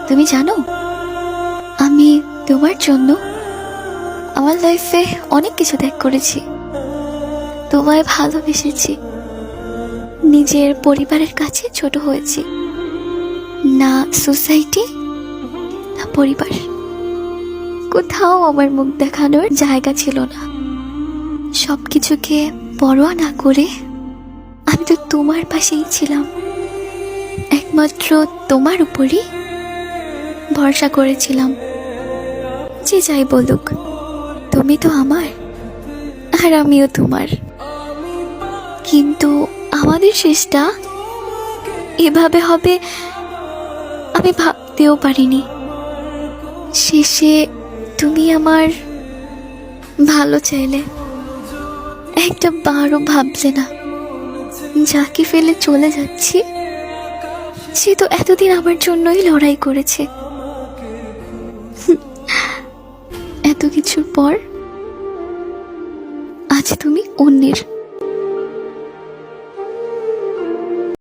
তুমি জানো, আমি তোমার জন্য আমার লাইফে অনেক কিছু ত্যাগ করেছি। তোমায় ভালোবেসেছি, নিজের পরিবারের কাছে ছোট হয়েছি। না সোসাইটি, না পরিবার, কোথাও আমার মুখ দেখানোর জায়গা ছিল না। সবকিছুকে পরোয়া না করে আমি তো তোমার পাশেই ছিলাম। একমাত্র তোমার উপরই ভরসা করেছিলাম। যে যাই বলুক, তুমি তো আমার আর আমিও তোমার। কিন্তু আমাদের শেষটা এভাবে হবে আমি ভাবতেও পারিনি। শেষে তুমি আমার ভালো চাইলে, একটা বারও ভাবলে না যাকে ফেলে চলে যাচ্ছি সে তো এতদিন আমার জন্যই লড়াই করেছে। এত কিছুর পর আজ তুমি অন্যের।